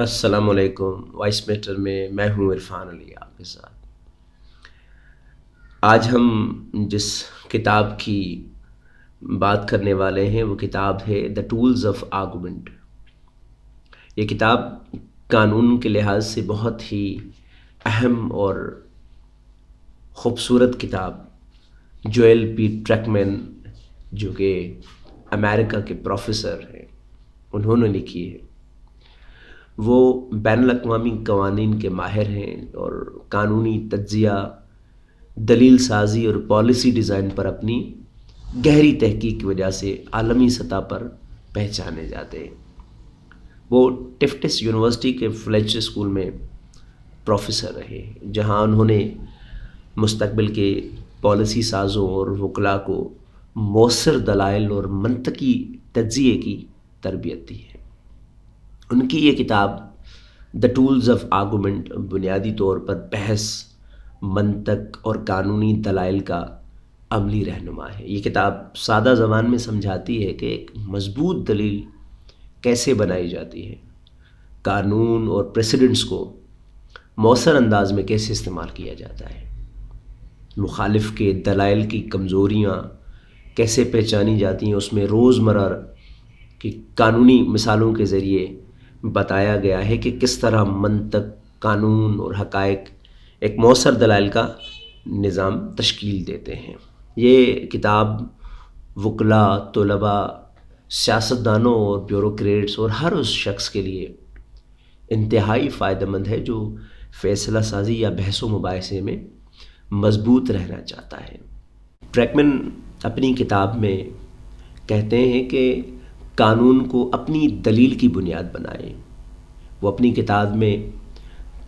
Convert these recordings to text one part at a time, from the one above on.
السلام علیکم voice metre میں ہوں عرفان علی آپ کے ساتھ۔ آج ہم جس کتاب کی بات کرنے والے ہیں وہ کتاب ہے دا ٹولز آف آرگومنٹ۔ یہ کتاب قانون کے لحاظ سے بہت ہی اہم اور خوبصورت کتاب جویل پی ٹریکمین جو کہ امریکہ کے پروفیسر ہیں انہوں نے لکھی ہے۔ وہ بین الاقوامی قوانین کے ماہر ہیں اور قانونی تجزیہ، دلیل سازی اور پالیسی ڈیزائن پر اپنی گہری تحقیق کی وجہ سے عالمی سطح پر پہچانے جاتے ہیں۔ وہ ٹفٹس یونیورسٹی کے فلیچر اسکول میں پروفیسر رہے جہاں انہوں نے مستقبل کے پالیسی سازوں اور وکلاء کو مؤثر دلائل اور منطقی تجزیے کی تربیت دی ہے۔ ان کی یہ کتاب دا ٹولز آف آرگومنٹ بنیادی طور پر بحث، منطق اور قانونی دلائل کا عملی رہنما ہے۔ یہ کتاب سادہ زبان میں سمجھاتی ہے کہ ایک مضبوط دلیل کیسے بنائی جاتی ہے، قانون اور پریسیڈنٹس کو مؤثر انداز میں کیسے استعمال کیا جاتا ہے، مخالف کے دلائل کی کمزوریاں کیسے پہچانی جاتی ہیں، اس میں روزمرہ کی قانونی مثالوں کے ذریعے بتایا گیا ہے کہ کس طرح منطق، قانون اور حقائق ایک مؤثر دلائل کا نظام تشکیل دیتے ہیں۔ یہ کتاب وکلاء، طلباء، سیاستدانوں اور بیوروکریٹس اور ہر اس شخص کے لیے انتہائی فائدہ مند ہے جو فیصلہ سازی یا بحث و مباحثے میں مضبوط رہنا چاہتا ہے۔ ٹریکمن اپنی کتاب میں کہتے ہیں کہ قانون کو اپنی دلیل کی بنیاد بنائیں۔ وہ اپنی کتاب میں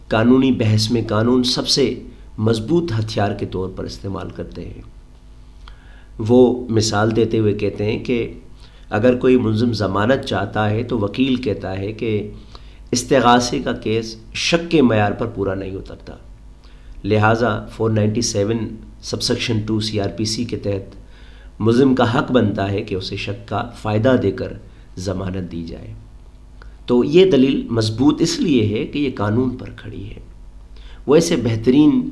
قانونی بحث میں قانون سب سے مضبوط ہتھیار کے طور پر استعمال کرتے ہیں۔ وہ مثال دیتے ہوئے کہتے ہیں کہ اگر کوئی ملزم ضمانت چاہتا ہے تو وکیل کہتا ہے کہ استغاثے کا کیس شک کے معیار پر پورا نہیں اترتا، لہٰذا 497 سب سیکشن 2 CRPC کے تحت ملزم کا حق بنتا ہے کہ اسے شک کا فائدہ دے کر ضمانت دی جائے۔ تو یہ دلیل مضبوط اس لیے ہے کہ یہ قانون پر کھڑی ہے۔ وہ ایسے بہترین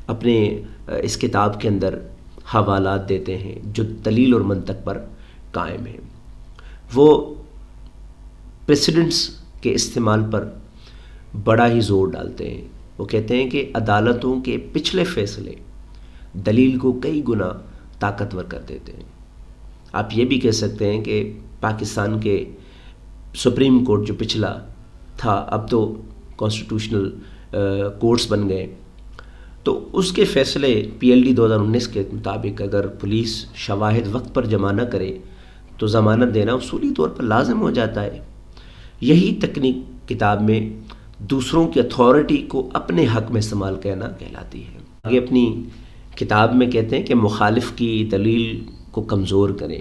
اپنے اس کتاب کے اندر حوالات دیتے ہیں جو دلیل اور منطق پر قائم ہیں۔ وہ پریسیڈنٹس کے استعمال پر بڑا ہی زور ڈالتے ہیں۔ وہ کہتے ہیں کہ عدالتوں کے پچھلے فیصلے دلیل کو کئی گنا طاقتور کر دیتے ہیں۔ آپ یہ بھی کہہ سکتے ہیں کہ پاکستان کے سپریم کورٹ جو پچھلا تھا اب تو کانسٹیٹیوشنل کورٹس بن گئے، تو اس کے فیصلے PLD 2019 کے مطابق اگر پولیس شواہد وقت پر جمع نہ کرے تو ضمانت دینا اصولی طور پر لازم ہو جاتا ہے۔ یہی تکنیک کتاب میں دوسروں کی اتھارٹی کو اپنے حق میں استعمال کرنا کہلاتی ہے۔ آگے اپنی کتاب میں کہتے ہیں کہ مخالف کی دلیل کو کمزور کریں۔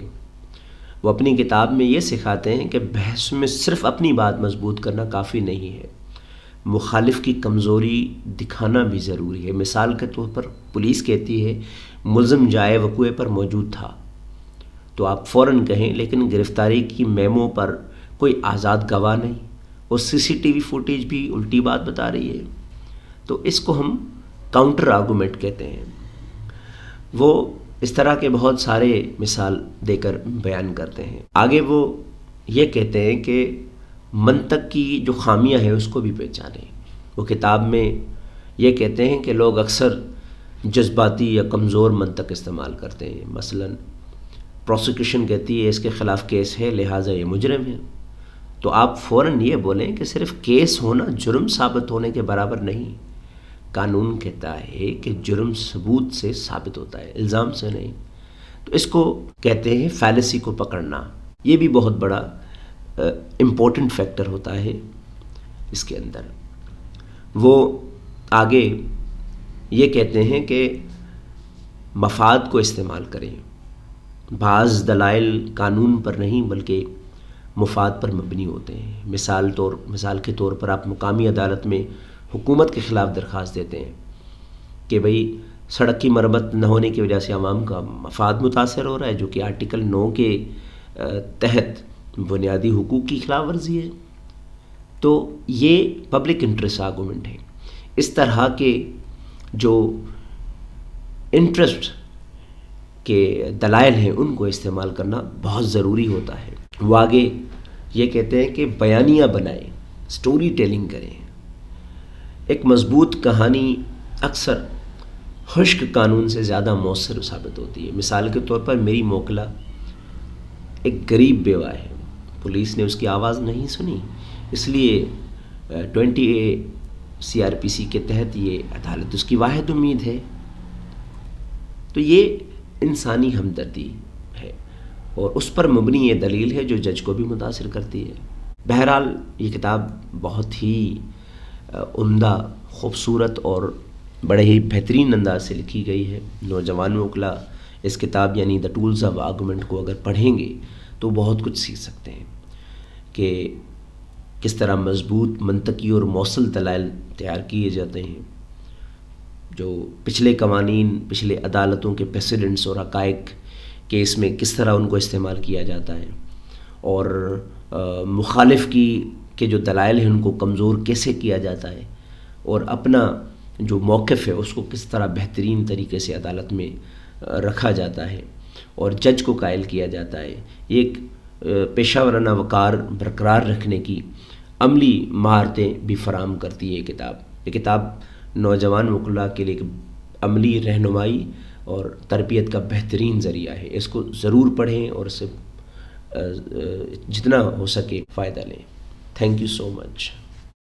وہ اپنی کتاب میں یہ سکھاتے ہیں کہ بحث میں صرف اپنی بات مضبوط کرنا کافی نہیں ہے، مخالف کی کمزوری دکھانا بھی ضروری ہے۔ مثال کے طور پر پولیس کہتی ہے ملزم جائے وقوع پر موجود تھا، تو آپ فوراً کہیں لیکن گرفتاری کی میمو پر کوئی آزاد گواہ نہیں اور CCTV فوٹیج بھی الٹی بات بتا رہی ہے، تو اس کو ہم کاؤنٹر آرگومنٹ کہتے ہیں۔ وہ اس طرح کے بہت سارے مثال دے کر بیان کرتے ہیں۔ آگے وہ یہ کہتے ہیں کہ منطق کی جو خامیاں ہیں اس کو بھی پہچانیں۔ وہ کتاب میں یہ کہتے ہیں کہ لوگ اکثر جذباتی یا کمزور منطق استعمال کرتے ہیں۔ مثلا پروسیکیوشن کہتی ہے اس کے خلاف کیس ہے لہٰذا یہ مجرم ہے، تو آپ فوراً یہ بولیں کہ صرف کیس ہونا جرم ثابت ہونے کے برابر نہیں۔ قانون کہتا ہے کہ جرم ثبوت سے ثابت ہوتا ہے، الزام سے نہیں۔ تو اس کو کہتے ہیں فیلیسی کو پکڑنا۔ یہ بھی بہت بڑا امپورٹنٹ فیکٹر ہوتا ہے اس کے اندر۔ وہ آگے یہ کہتے ہیں کہ مفاد کو استعمال کریں۔ بعض دلائل قانون پر نہیں بلکہ مفاد پر مبنی ہوتے ہیں۔ مثال کے طور پر آپ مقامی عدالت میں حکومت کے خلاف درخواست دیتے ہیں کہ بھئی سڑک کی مرمت نہ ہونے کی وجہ سے عوام کا مفاد متاثر ہو رہا ہے، جو کہ آرٹیکل 9 کے تحت بنیادی حقوق کی خلاف ورزی ہے۔ تو یہ پبلک انٹرسٹ آرگومنٹ ہے. اس طرح کے جو انٹرسٹ کے دلائل ہیں ان کو استعمال کرنا بہت ضروری ہوتا ہے. وہ آگے یہ کہتے ہیں کہ بیانیہ بنائیں، سٹوری ٹیلنگ کریں. ایک مضبوط کہانی اکثر خشک قانون سے زیادہ مؤثر ثابت ہوتی ہے. مثال کے طور پر میری موکلا ایک غریب بیوہ ہے، پولیس نے اس کی آواز نہیں سنی، اس لیے 20A CRPC کے تحت یہ عدالت اس کی واحد امید ہے. تو یہ انسانی ہمدردی ہے اور اس پر مبنی یہ دلیل ہے جو جج کو بھی متاثر کرتی ہے. بہرحال یہ کتاب بہت ہی عمدہ، خوبصورت اور بڑے ہی بہترین انداز سے لکھی گئی ہے. نوجوان وکلا اس کتاب یعنی دا ٹولز آف آرگومنٹ کو اگر پڑھیں گے تو بہت کچھ سیکھ سکتے ہیں کہ کس طرح مضبوط منطقی اور موصل دلائل تیار کیے جاتے ہیں، جو پچھلے قوانین، پچھلے عدالتوں کے پریسیڈنٹس اور حقائق کیس میں کس طرح ان کو استعمال کیا جاتا ہے، اور مخالف کے جو دلائل ہیں ان کو کمزور کیسے کیا جاتا ہے، اور اپنا جو موقف ہے اس کو کس طرح بہترین طریقے سے عدالت میں رکھا جاتا ہے اور جج کو قائل کیا جاتا ہے. یہ ایک پیشہ ورانہ وقار برقرار رکھنے کی عملی مہارتیں بھی فراہم کرتی ہے یہ کتاب نوجوان وکلاء کے لیے ایک عملی رہنمائی اور تربیت کا بہترین ذریعہ ہے. اس کو ضرور پڑھیں اور اس سے جتنا ہو سکے فائدہ لیں. Thank you so much.